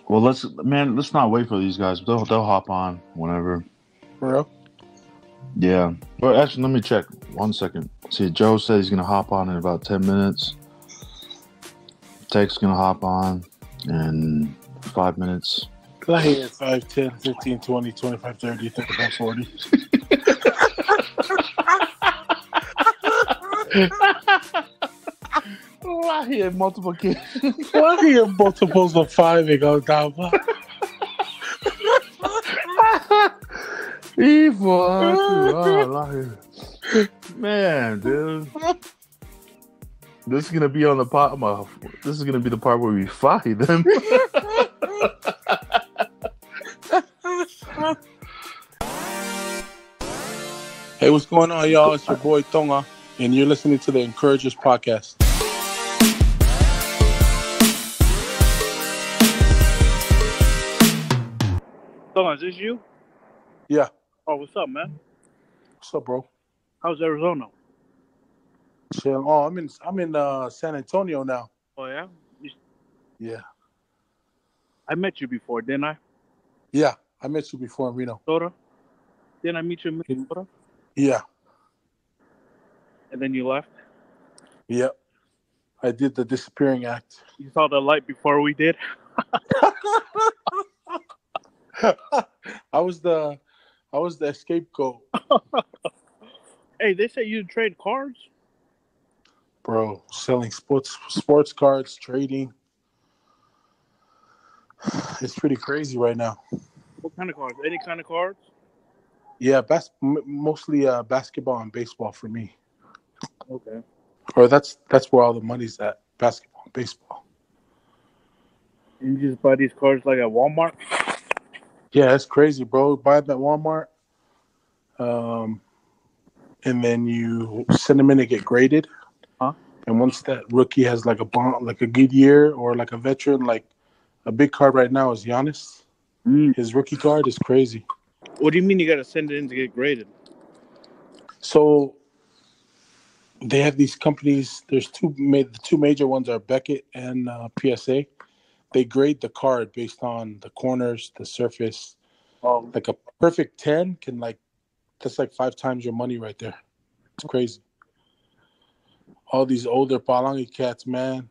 Well, let's not wait for these guys. They'll hop on whenever. For real? Yeah. Well, actually, let me check. 1 second. See, Joe said he's gonna hop on in about 10 minutes. Tech's gonna hop on in 5 minutes. I hear 5, 10, 15, 20, 25, 30, 35, 40. Oh, I hear multiplication. Well, I hear multiples of 5 and go down. Man, dude. This is gonna be on the part. This is gonna be the part where we fight them. Hey, what's going on, y'all? It's your boy Tonga, and you're listening to the Encouragers Podcast. Tonga, is this you? Yeah. Oh, what's up, man? What's up, bro? How's Arizona? Chill. Oh, I'm in San Antonio now. Oh, yeah? Yeah. I met you before, didn't I? Yeah, I met you before in Reno. Minnesota? Didn't I meet you in Minnesota? Yeah. And then you left? Yep. I did the disappearing act. You saw the light before we did? I was the scapegoat. Hey, they say you trade cards? Bro, selling sports cards, trading. It's pretty crazy right now. What kind of cards? Any kind of cards? Yeah, mostly basketball and baseball for me. Okay. Or that's where all the money's at, basketball and baseball. And you just buy these cards like at Walmart? Yeah, it's crazy, bro. Buy them at Walmart. And then you send them in to get graded. Huh? And once that rookie has like a bond, like a good year, or like a veteran, like a big card right now is Giannis. His rookie card is crazy. What do you mean you got to send it in to get graded? So they have these companies. There's the two major ones are Beckett and PSA. They grade the card based on the corners, the surface. Like a perfect 10 can that's like 5 times your money right there. It's crazy. All these older Palangi cats, man.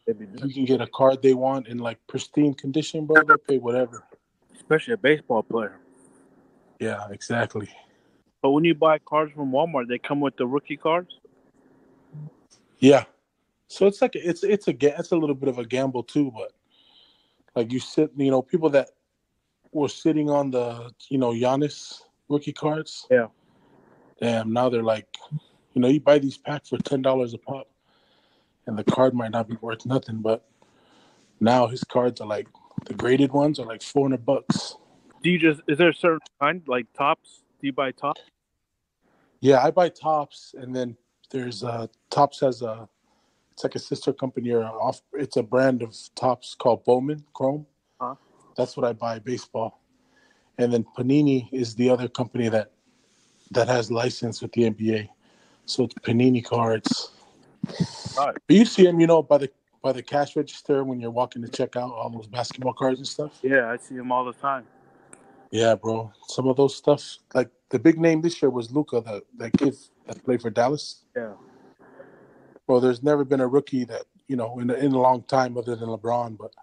You can get a card they want in like pristine condition, bro. They'll pay whatever. Especially a baseball player. Yeah, exactly. But when you buy cards from Walmart, they come with the rookie cards? Yeah. So it's like it's a little bit of a gamble too, but like people that were sitting on the Giannis rookie cards. Yeah. Damn, now they're like, you buy these packs for $10 a pop, and the card might not be worth nothing, but now his cards are like the graded ones are like $400. Is there a certain kind like Tops? Do you buy Tops? Yeah, I buy Tops, and then there's Tops has it's like a sister company it's a brand of Tops called Bowman Chrome. Huh? That's what I buy baseball. And then Panini is the other company that has license with the NBA. So it's Panini cards. Right. But you see them, by the cash register when you're walking to check out all those basketball cards and stuff. Yeah, I see them all the time. Yeah, bro. Some of those stuff, like the big name this year was Luka, that kid that played for Dallas. Yeah. Well, there's never been a rookie that, in a long time other than LeBron, but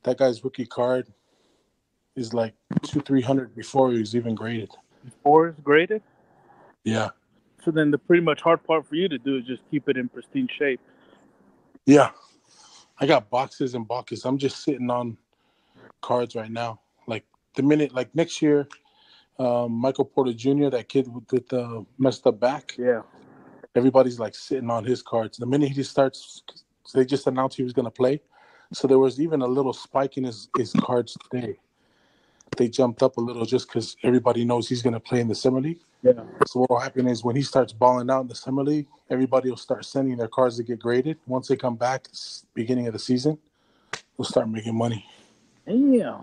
that guy's rookie card is like 200-300 before he was even graded. Before it's graded? Yeah. So then the pretty much hard part for you to do is just keep it in pristine shape. Yeah. I got boxes and boxes. I'm just sitting on cards right now. Like next year, Michael Porter Jr., that kid with the messed up back. Yeah. Everybody's like sitting on his cards. The minute he starts, they just announced he was going to play. So there was even a little spike in his cards today. They jumped up a little just because everybody knows he's going to play in the Summer League. Yeah. So what will happen is when he starts balling out in the Summer League, everybody will start sending their cards to get graded. Once they come back, beginning of the season, we'll start making money. Yeah.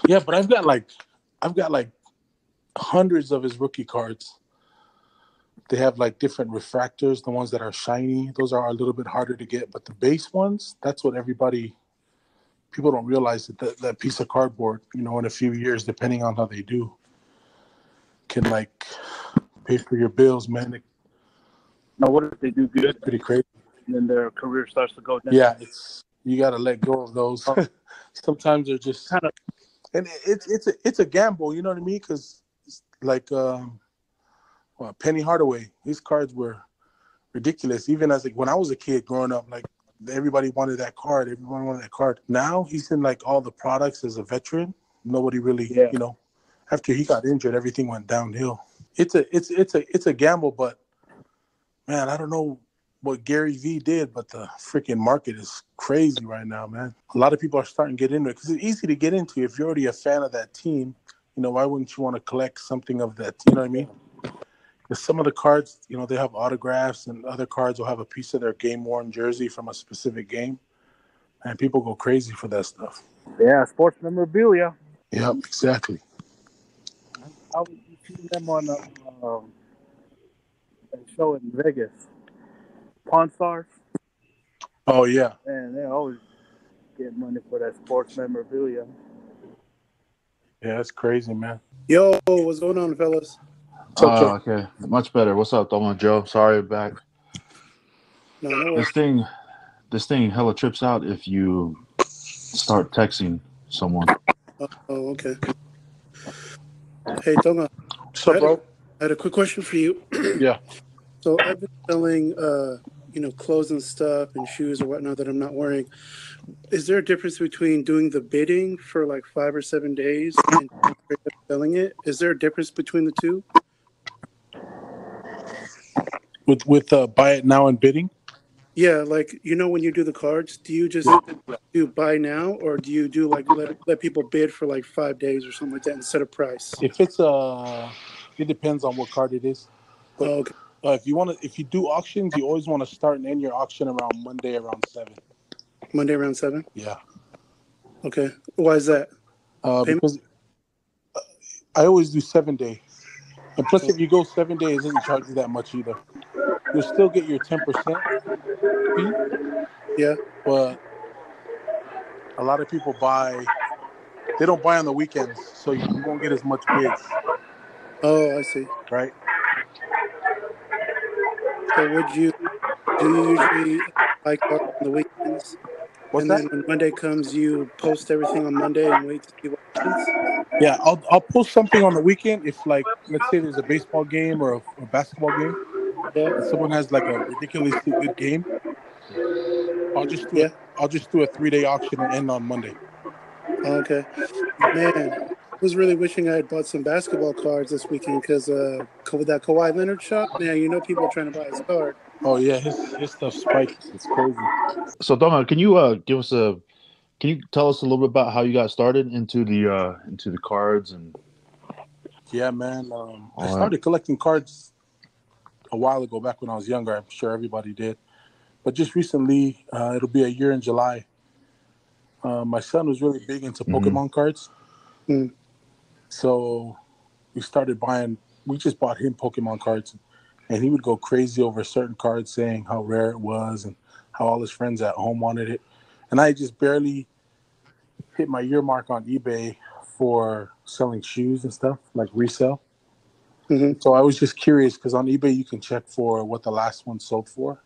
Yeah, but I've got like hundreds of his rookie cards. They have like different refractors. The ones that are shiny, those are a little bit harder to get. But the base ones, that's what everybody people don't realize that piece of cardboard, in a few years, depending on how they do, can like pay for your bills, man. Now, what if they do good? It's pretty crazy. And then their career starts to go down. Yeah, you got to let go of those. Sometimes they're just kind of, and it's a gamble. You know what I mean? Because like Penny Hardaway, his cards were ridiculous. Even as when I was a kid growing up, like everybody wanted that card. Everyone wanted that card. Now he's in like all the products as a veteran. Nobody really, after he got injured, everything went downhill. It's a gamble, but man, I don't know what Gary Vee did, but the freaking market is crazy right now, man. A lot of people are starting to get into it because it's easy to get into if you're already a fan of that team. Why wouldn't you want to collect something of that? You know what I mean? Because some of the cards, they have autographs, and other cards will have a piece of their game-worn jersey from a specific game, and people go crazy for that stuff. Yeah, sports memorabilia. Yep, exactly. How would you see them on a show in Vegas? Pawn Stars. Oh, yeah. Man, they always get money for that sports memorabilia. Yeah, that's crazy, man. Yo, what's going on, fellas? Okay. Much better. What's up, Tonga Joe? Sorry, back. No. This thing hella trips out if you start texting someone. Oh, okay. Hey, Tonga. What's up, bro? I had a quick question for you. Yeah. So I've been selling, clothes and stuff and shoes or whatnot that I'm not wearing. Is there a difference between doing the bidding for like 5 or 7 days and selling it? Is there a difference between the two? With buy it now and bidding? Yeah, like when you do the cards, do you just do buy now, or do you do like let people bid for like 5 days or something like that and set a price? If it's it depends on what card it is. But okay. If you do auctions, you always want to start and end your auction around Monday around 7. Monday around 7? Yeah. Okay. Why is that? Because I always do 7 day, and plus if you go 7 days, it doesn't charge you that much either. You'll still get your 10% fee. Yeah. But a lot of people they don't buy on the weekends, so you won't get as much bids. Oh, I see. Right. So do you usually buy cards on the weekends? What's and that? Then when Monday comes, you post everything on Monday and wait to see what happens? Yeah, I'll post something on the weekend if, like, let's say there's a baseball game or a basketball game. Yeah. And someone has like a ridiculously good game. I'll just do a 3-day auction and end on Monday. Okay. Man, I was really wishing I had bought some basketball cards this weekend because with that Kawhi Leonard shot, man, people are trying to buy his card. Oh yeah, his stuff spiked. It's crazy. So Doma, can you can you tell us a little bit about how you got started into the cards and? Yeah, man. I started collecting cards a while ago, back when I was younger. I'm sure everybody did, but just recently, it'll be a year in July. My son was really big into Pokemon cards, so we started buying. We just bought him Pokemon cards, and he would go crazy over certain cards, saying how rare it was and how all his friends at home wanted it. And I just barely hit my year mark on eBay for selling shoes and stuff, like resale. Mm-hmm. So I was just curious because on eBay you can check for what the last one sold for,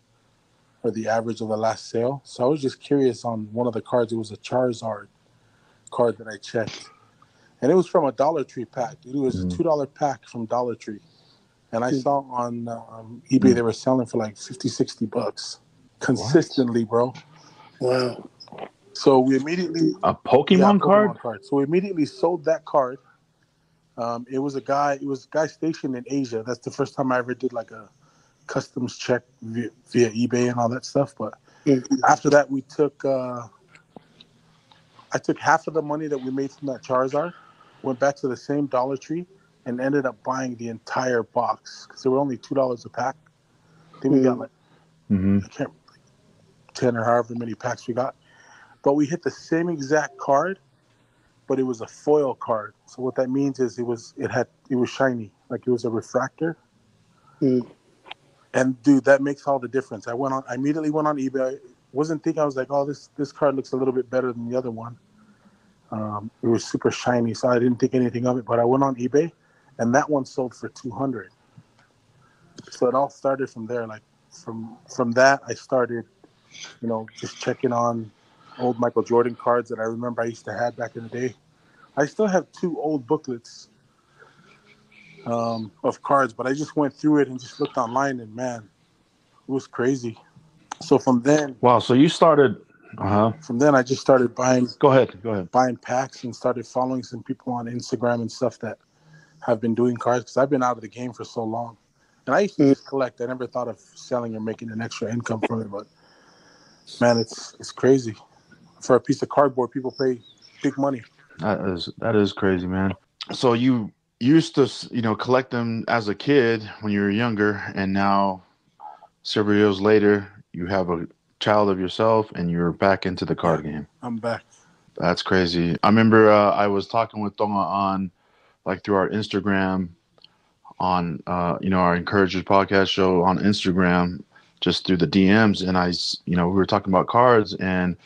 or the average of the last sale. So I was just curious on one of the cards. It was a Charizard card that I checked, and it was from a Dollar Tree pack. It was a $2 pack from Dollar Tree, and I saw on eBay they were selling for like $50-$60 consistently, bro. Wow. So we immediately a Pokemon card. So we immediately sold that card. It was a guy stationed in Asia. That's the first time I ever did like a customs check via eBay and all that stuff. But after that, we took I took half of the money that we made from that Charizard, went back to the same Dollar Tree, and ended up buying the entire box because they were only $2 a pack. I think we got like I can't, 10 or however many packs we got. But we hit the same exact card, but it was a foil card. So what that means is it was shiny, like it was a refractor. And dude, that makes all the difference. I immediately went on eBay. wasn't thinking. I was like, oh, this card looks a little bit better than the other one. It was super shiny, so I didn't think anything of it. But I went on eBay, and that one sold for $200. So it all started from there. Like from that, I started, just checking on old Michael Jordan cards that I remember I used to have back in the day. I still have 2 old booklets of cards, but I just went through it and just looked online, and man, it was crazy. So from then, Wow. So you started. from then I just started buying Go ahead. buying packs and started following some people on Instagram and stuff that have been doing cards because I've been out of the game for so long. And I used to just collect. I never thought of selling or making an extra income from it, but man, it's crazy. For a piece of cardboard, people pay big money. That is crazy, man. So you used to, collect them as a kid when you were younger, and now several years later, you have a child of yourself, and you're back into the card game. I'm back. That's crazy. I remember I was talking with Tonga on, like, through our Instagram, on our Encouragers podcast show on Instagram, just through the DMs, and we were talking about cards, and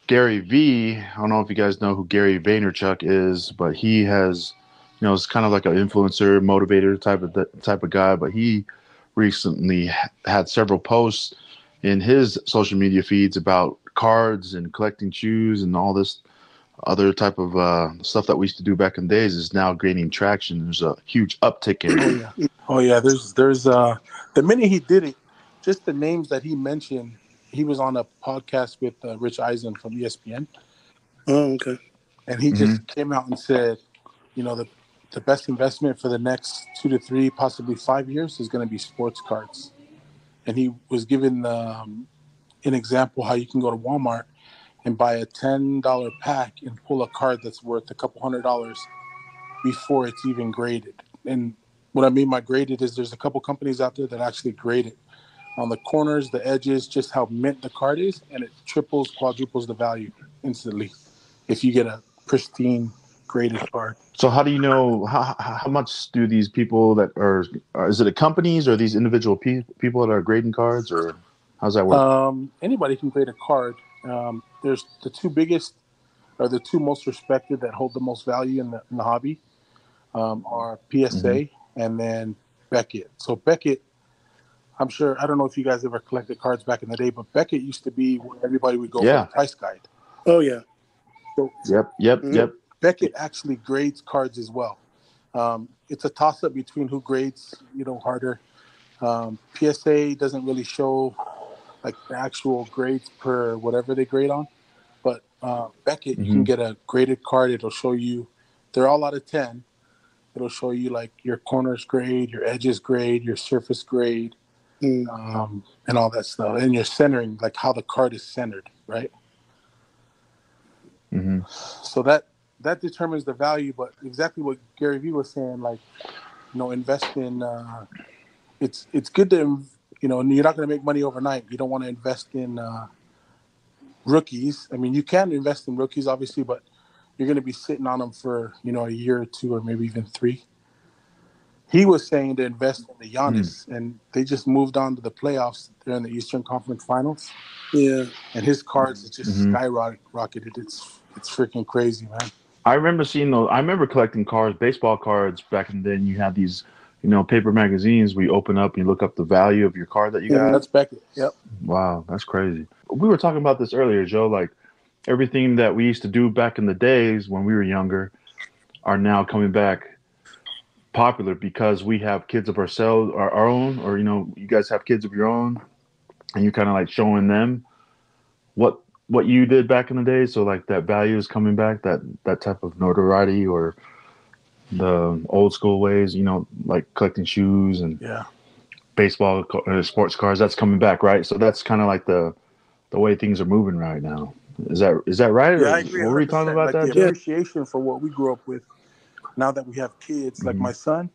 Gary V. I don't know if you guys know who Gary Vaynerchuk is, but he has, it's kind of like an influencer, motivator type of guy. But he recently had several posts in his social media feeds about cards and collecting shoes and all this other type of stuff that we used to do back in the days is now gaining traction. There's a huge uptick in it. Oh yeah. There's the minute he did it, just the names that he mentioned. He was on a podcast with Rich Eisen from ESPN. Oh, okay. And he just came out and said, the best investment for the next 2 to 3, possibly 5 years is going to be sports cards. And he was given an example how you can go to Walmart and buy a $10 pack and pull a card that's worth a couple $100 before it's even graded. And what I mean by graded is there's a couple companies out there that actually grade it on the corners, the edges, just how mint the card is, and it triples, quadruples the value instantly if you get a pristine graded card. So how do you know how much do these people that are is it a companies or these individual people that are grading cards, or how's that work? Anybody can grade a card. There's the 2 biggest or the 2 most respected that hold the most value in the hobby are PSA and then Beckett. So Beckett, I'm sure, I don't know if you guys ever collected cards back in the day, but Beckett used to be where everybody would go for the price guide. Oh yeah. So, Yep. Beckett actually grades cards as well. It's a toss-up between who grades, harder. PSA doesn't really show like the actual grades per whatever they grade on, but Beckett, you can get a graded card. It'll show you, they're all out of 10. It'll show you like your corners grade, your edges grade, your surface grade, and all that stuff, and your centering, like how the card is centered, right? So that determines the value. But exactly what Gary Vee was saying, like, invest in. It's good to, you're not going to make money overnight. You don't want to invest in rookies. I mean, you can invest in rookies, obviously, but you're going to be sitting on them for a year or 2 or maybe even 3. He was saying to invest in the Giannis, and they just moved on to the playoffs. They're in the Eastern Conference Finals. Yeah, and his cards is just skyrocketed. It's freaking crazy, man. I remember seeing those. I remember collecting cards, baseball cards back in the day. And you had these, paper magazines where you open up and you look up the value of your card that you got. That's Beckett. Yep. Wow, that's crazy. We were talking about this earlier, Joe. Like everything that we used to do back in the days when we were younger are now coming back popular because we have kids of ourselves, our own, or you guys have kids of your own, and you're kind of like showing them what you did back in the day. So like that value is coming back, that type of notoriety or the old school ways, like collecting shoes and baseball sports cars. That's coming back, right? So that's kind of like the way things are moving right now. Is that right? Yeah, I agree. What were we talking about? Like that the appreciation for what we grew up with. Now that we have kids, like my son,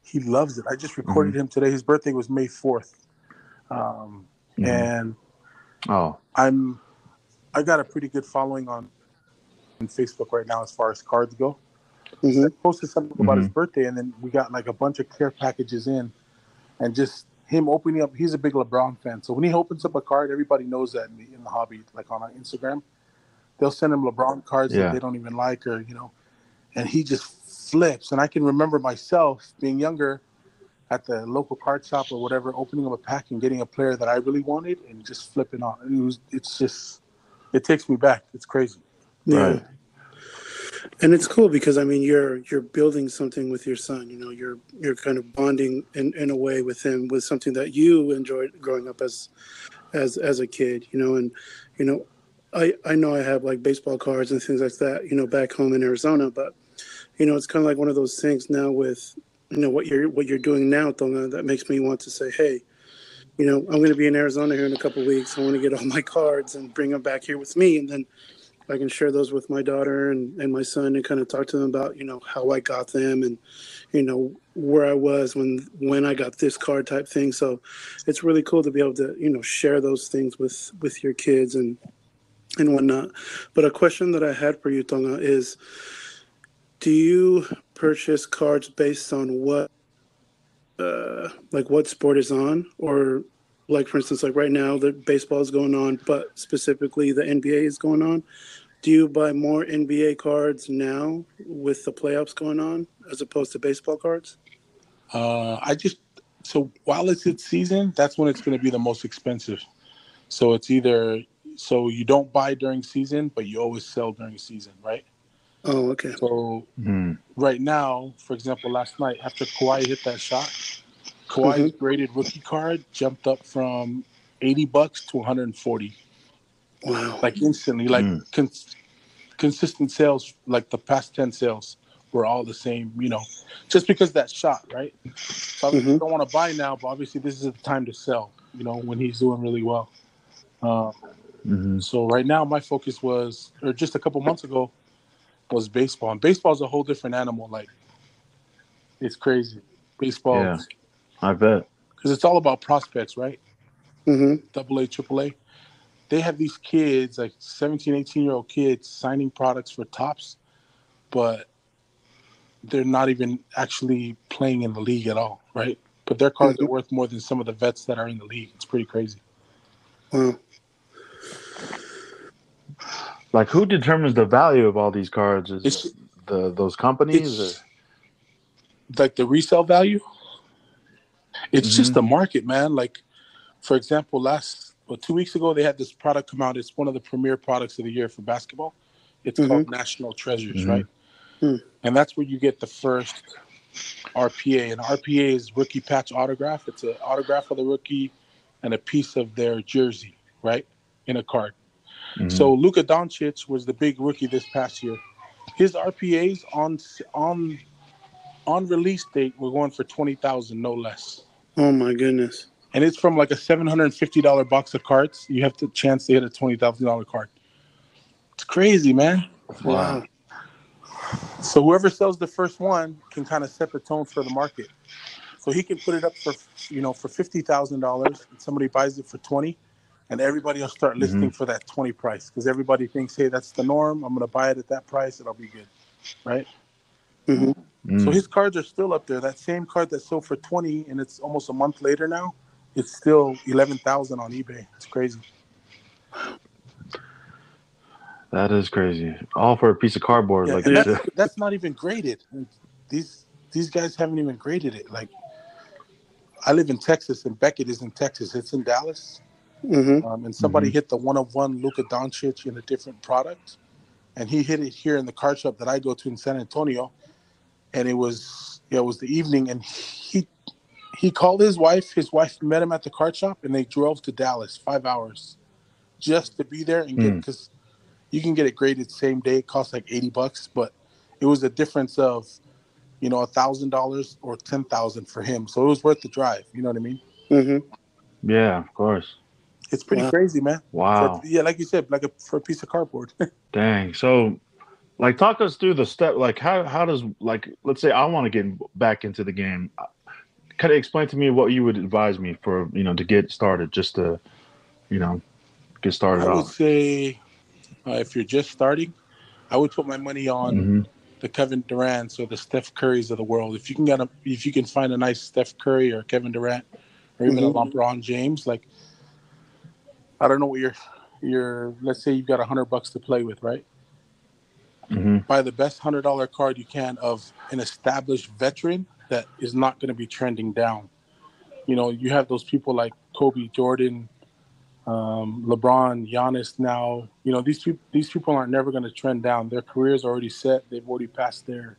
he loves it. I just recorded him today. His birthday was May 4th. And I got a pretty good following on Facebook right now as far as cards go. I posted something about his birthday, and then we got like a bunch of care packages in, and just him opening up. He's a big LeBron fan, so when he opens up a card, everybody knows that in the hobby, like on Instagram, they'll send him LeBron cards that they don't even like, or and he just flips. And I can remember myself being younger at the local card shop or whatever, opening up a pack and getting a player that I really wanted and just flipping on. It takes me back. It's crazy. Yeah. Right. And it's cool because I mean you're building something with your son. You're kind of bonding in a way with him with something that you enjoyed growing up as a kid. And I know I have like baseball cards and things like that. Back home in Arizona, but it's kind of like one of those things now with what you're doing now, Tonga, that makes me want to say, hey, I'm going to be in Arizona here in a couple of weeks. I want to get all my cards and bring them back here with me, and then I can share those with my daughter and my son and kind of talk to them about, how I got them and, where I was when I got this card type thing. So it's really cool to be able to, share those things with your kids and whatnot. But a question that I had for you, Tonga, is do you purchase cards based on what sport is on, or like, for instance, like right now the baseball is going on, but specifically the NBA is going on. Do you buy more NBA cards now with the playoffs going on as opposed to baseball cards? So while it's in season, that's when it's going to be the most expensive. So it's either, so you don't buy during season, but you always sell during season, right? Oh, okay. So right now, for example, last night after Kawhi hit that shot, Kawhi's graded rookie card jumped up from $80 to $140. Wow. Like instantly, like consistent sales, like the past 10 sales were all the same, just because that shot, right? So obviously you don't want to buy now, but obviously this is the time to sell, when he's doing really well. So right now my focus was, or just a couple months ago, was baseball. And baseball is a whole different animal. Like, it's crazy. Baseball. Yeah, I bet. Because it's all about prospects, right? Mm-hmm. AA, AAA. They have these kids, like 17, 18-year-old kids, signing products for Tops, but they're not even actually playing in the league at all, right? But their cards are worth more than some of the vets that are in the league. It's pretty crazy. Wow. Like, who determines the value of all these cards? Is those companies? It's like the resale value. It's just the market, man. Like, for example, 2 weeks ago, they had this product come out. It's one of the premier products of the year for basketball. It's called National Treasures, right? And that's where you get the first RPA. And RPA is rookie patch autograph. It's an autograph of the rookie and a piece of their jersey, right, in a card. So Luka Doncic was the big rookie this past year. His RPAs on release date were going for $20,000, no less. Oh my goodness! And it's from like a $750 box of cards. You have the chance to hit a $20,000 card. It's crazy, man. Wow. So whoever sells the first one can kind of set the tone for the market. So he can put it up for $50,000, and somebody buys it for 20, and everybody will start listing for that 20 price because everybody thinks, hey, that's the norm. I'm going to buy it at that price. It'll be good, right? So his cards are still up there. That same card that sold for 20, and it's almost a month later now, it's still 11,000 on eBay. It's crazy. That is crazy. All for a piece of cardboard. Yeah, like and that's not even graded. These guys haven't even graded it. Like, I live in Texas, and Beckett is in Texas. It's in Dallas. And somebody hit the one-of-one Luka Doncic in a different product, and he hit it here in the card shop that I go to in San Antonio. And it was the evening, and he called his wife. His wife met him at the card shop, and they drove to Dallas 5 hours just to be there and get, because you can get it graded same day. It costs like $80, but it was a difference of, $1,000 or $10,000 for him. So it was worth the drive. You know what I mean? Yeah, of course. It's pretty crazy, man. Wow. Like you said, for a piece of cardboard. Dang. So, like, talk us through the step. Like, how does, like, let's say I want to get back into the game. Kind of explain to me what you would advise me for, to get started, just to, get started off. I would say, if you're just starting, I would put my money on the Kevin Durant's or the Steph Curry's of the world. If you can find a nice Steph Curry or Kevin Durant or even a LeBron James. Like, I don't know what your let's say you've got $100 to play with, right? Buy the best $100 card you can of an established veteran that is not going to be trending down. You know, you have those people like Kobe, Jordan, LeBron, Giannis. Now, you know, these people aren't never going to trend down. Their careers are already set. They've already passed their,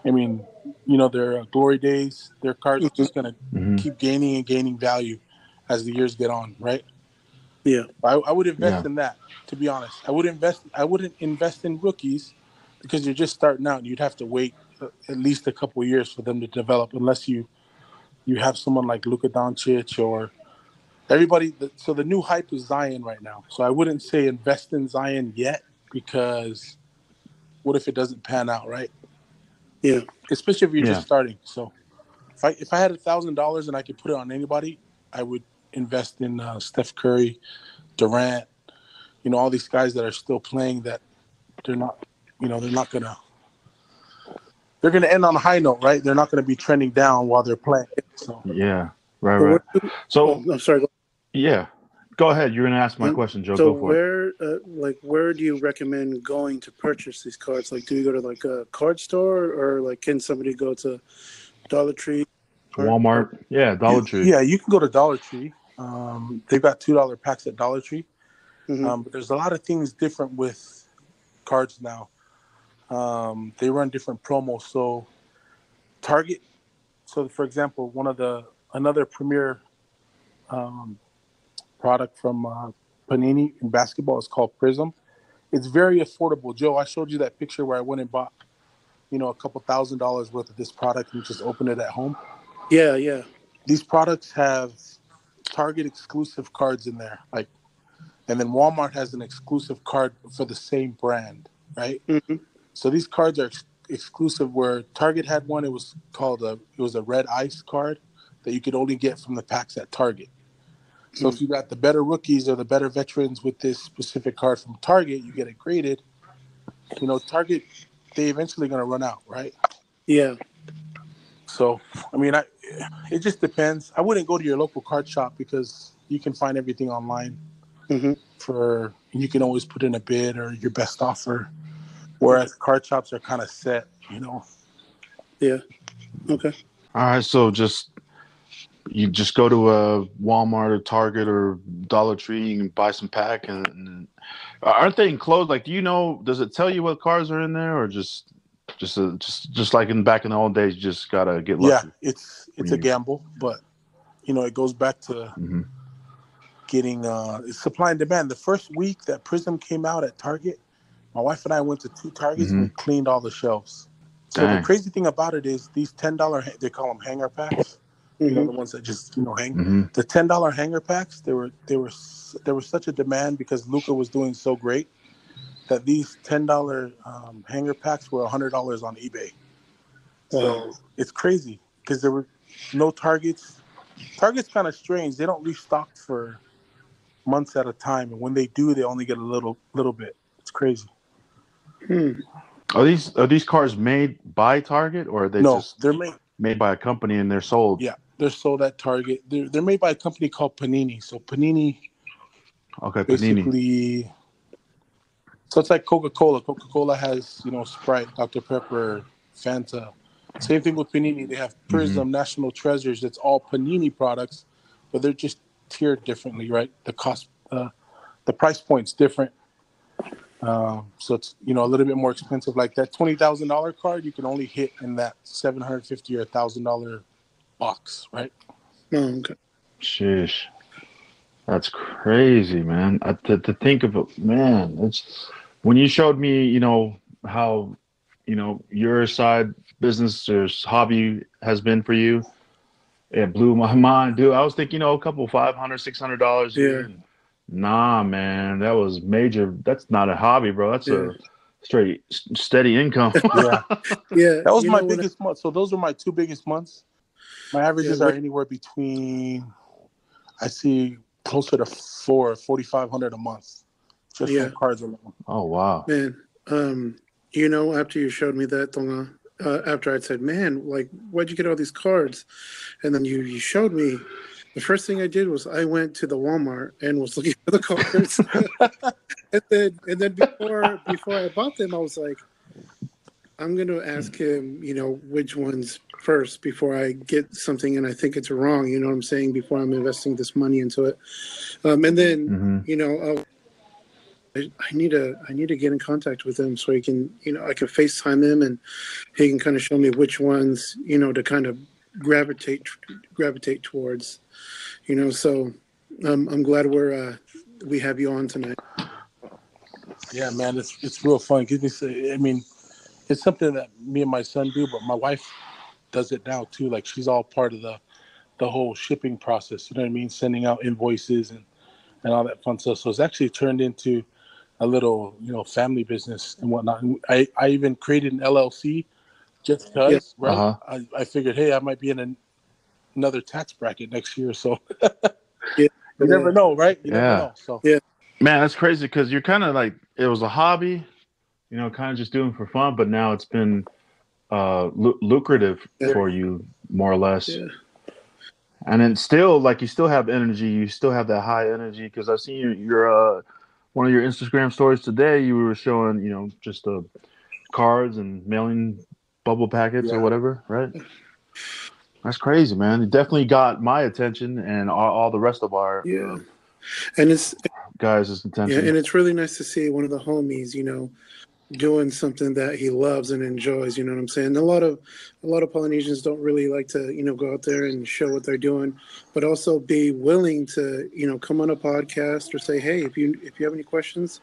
I mean, you know, their glory days. Their cards are just going to keep gaining and gaining value as the years get on, right? Yeah. I would invest in that, to be honest. I wouldn't invest in rookies because you're just starting out and you'd have to wait at least a couple of years for them to develop unless you have someone like Luka Doncic or everybody. So the new hype is Zion right now. So I wouldn't say invest in Zion yet because what if it doesn't pan out, right? Yeah. Especially if you're just starting. So if I had $1,000 and I could put it on anybody, I would invest in Steph Curry, Durant, you know, all these guys that are still playing that they're not, you know, they're going to end on a high note, right? They're not going to be trending down while they're playing. So right. So I'm sorry. go ahead. You're going to ask my question, Joe. So go for it. where do you recommend going to purchase these cards? Like, do you go to like a card store, or like can somebody go to Dollar Tree, Walmart? Dollar Tree. Yeah, you can go to Dollar Tree. They've got $2 packs at Dollar Tree. But there's a lot of things different with cards now. They run different promos. So Target. So for example, another premier product from Panini in basketball is called Prism. It's very affordable. Joe, I showed you that picture where I went and bought, you know, a couple $1,000s worth of this product and just open it at home. Yeah. These products have Target exclusive cards in there, like, and then Walmart has an exclusive card for the same brand, right? So these cards are exclusive. Where Target had one, it was a red ice card that you could only get from the packs at Target. So if you got the better rookies or the better veterans with this specific card from Target, you get it graded. You know, Target, they eventually going to run out, right? Yeah. So, I mean, it just depends. I wouldn't go to your local card shop because you can find everything online. You can always put in a bid or your best offer. Whereas card shops are kind of set, you know. Yeah. Okay. All right. So you just go to a Walmart or Target or Dollar Tree and buy some pack, and aren't they enclosed? Like, do you know? Does it tell you what cards are in there, or just like back in the old days, you just gotta get lucky? Yeah, it's a gamble, but you know, it goes back to getting supply and demand. The first week that Prism came out at Target, my wife and I went to 2 Targets and we cleaned all the shelves. So the crazy thing about it is these $10, they call them hanger packs. You know, the ones that just, you know, hang. The $10 hanger packs, there was such a demand because Luka was doing so great that these $10 hanger packs were $100 on eBay. So it's crazy because there were no Targets. Target's kind of strange. They don't restock for months at a time, and when they do, they only get a little bit. It's crazy. Are these cards made by Target, or are they they're made by a company and they're sold? Yeah, they're sold at Target. They're made by a company called Panini. So Panini, basically, Panini. So it's like Coca-Cola. Coca-Cola has, you know, Sprite, Dr. Pepper, Fanta. Same thing with Panini. They have Prism, National Treasures. It's all Panini products, but they're just tiered differently, right? The cost, the price point's different. So it's, you know, a little bit more expensive. Like that $20,000 card, you can only hit in that $750 or $1,000 box, right? Okay. Sheesh, that's crazy, man. To think of it, man. It's when you showed me, you know, how, you know, your side business or hobby has been for you. It blew my mind, dude. I was thinking, you know, a couple $500, $600 here. And nah, man, that was major. That's not a hobby, bro. That's a straight steady income. Yeah. That was my biggest month. So those were my 2 biggest months. My averages are anywhere between, I see, closer to $4,500 a month just from cards alone. Oh wow, man. You know, after you showed me that, Tonga, after I said, man, like, where'd you get all these cards? And then you showed me the first thing I did was I went to the Walmart and was looking for the cards. and then before I bought them, I was like, I'm going to ask him, which ones first before I get something and I think it's wrong. You know what I'm saying? Before I'm investing this money into it. And then, I need to get in contact with him so he can, I can FaceTime him and he can kind of show me which ones, to kind of gravitate towards, so I'm glad we have you on tonight. Yeah, man, it's real fun. It's something that me and my son do, but my wife does it now too. Like she's all part of the whole shipping process. You know what I mean? Sending out invoices and all that fun stuff. So it's actually turned into a little, family business and whatnot. And I even created an LLC just because, right? Uh-huh. I figured, hey, I might be in another tax bracket next year. So you never know, right? You never know. So man, that's crazy because you're kind of like, it was a hobby, kind of just doing it for fun, but now it's been lucrative for you more or less. Yeah. And then still, like, you still have energy. You still have that high energy because I've seen your one of your Instagram stories today. You were showing, just the cards and mailing bubble packets or whatever, right? That's crazy, man. It definitely got my attention and all the rest of our and it's guys' attention. Yeah, and it's really nice to see one of the homies, doing something that he loves and enjoys. You know what I'm saying? A lot of Polynesians don't really like to, go out there and show what they're doing, but also be willing to, come on a podcast or say, hey, if you have any questions,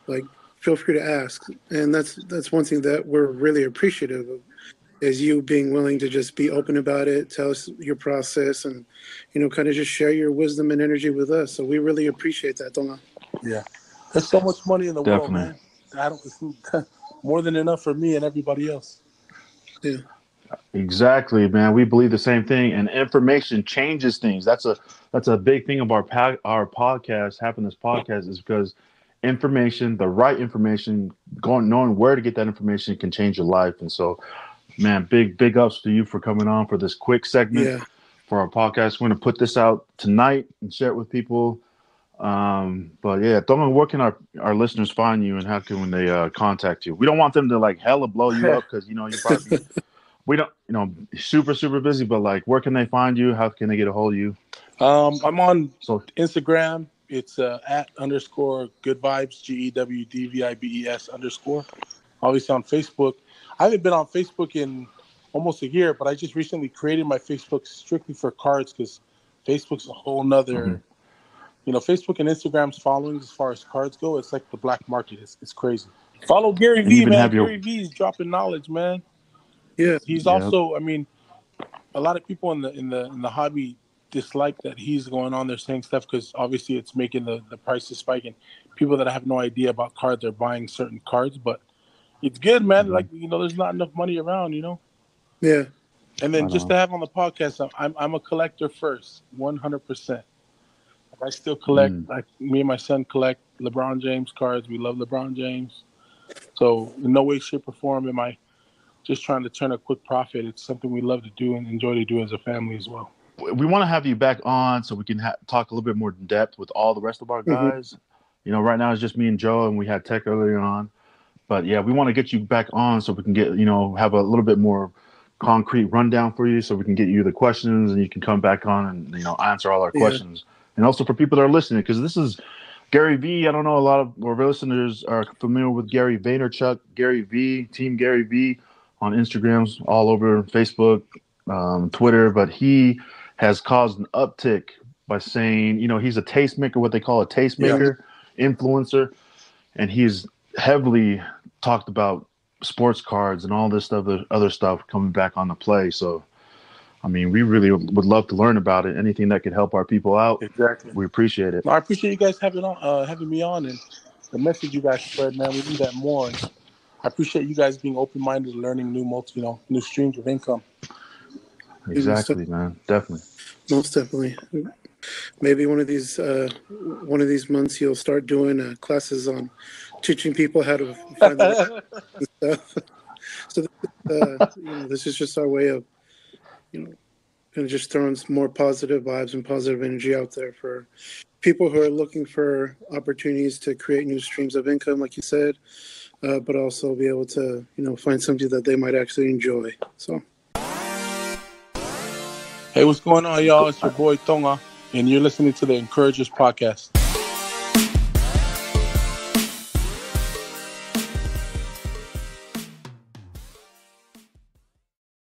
like, feel free to ask. And that's one thing that we're really appreciative of, is you being willing to just be open about it, tell us your process, and kind of just share your wisdom and energy with us. So we really appreciate that, Tonga. Yeah, there's so much money in the world, man. It's more than enough for me and everybody else. Yeah, exactly, man. We believe the same thing, and information changes things. That's a big thing of our podcast. Having this podcast is because information, the right information, knowing where to get that information can change your life. And so, man, big ups to you for coming on for this quick segment for our podcast. We're going to put this out tonight and share it with people. But yeah, Tonga, where can our listeners find you and how can they contact you? We don't want them to like hella blow you up because you probably we don't super busy, but like where can they find you? How can they get a hold of you? I'm on Instagram. It's @_good vibes GEWDVIBES_. Obviously on Facebook. I haven't been on Facebook in almost a year, but I just recently created my Facebook strictly for cards because Facebook's a whole nother Facebook and Instagram's followings as far as cards go, it's like the black market. It's crazy. Follow Gary V, man. Gary V is dropping knowledge, man. Yeah, he's also. A lot of people in the hobby dislike that he's going on there saying stuff because obviously it's making the prices spike and people that have no idea about cards are buying certain cards. But it's good, man. Like there's not enough money around, Yeah. And then just to have on the podcast, I'm a collector first, 100%. I still collect, like me and my son collect LeBron James cards. We love LeBron James. So in no way, shape, or form am I just trying to turn a quick profit. It's something we love to do and enjoy to do as a family as well. We want to have you back on so we can talk a little bit more in depth with all the rest of our guys. Right now it's just me and Joe, and we had Tech earlier on. But yeah, we want to get you back on so we can get, have a little bit more concrete rundown for you so we can get you the questions and you can come back on and, answer all our questions. And also for people that are listening, because this is Gary V. I don't know, a lot of our listeners are familiar with Gary Vaynerchuk, Gary V, Team Gary V on Instagrams, all over Facebook, Twitter. But he has caused an uptick by saying, he's a tastemaker, what they call a tastemaker, influencer. And he's heavily talked about sports cards and all this other stuff coming back on the play. So, we really would love to learn about it. Anything that could help our people out. Exactly. We appreciate it. I appreciate you guys having me on and the message you guys spread, man. We need that more. And I appreciate you guys being open-minded, learning new streams of income. Exactly, man. Definitely. Most definitely. Maybe one of these months you'll start doing classes on teaching people how to find the stuff. So this is just our way of, and just throwing some more positive vibes and positive energy out there for people who are looking for opportunities to create new streams of income, like you said, but also be able to, find something that they might actually enjoy. So, hey, what's going on, y'all? It's your boy Tonga, and you're listening to the Encouragers Podcast.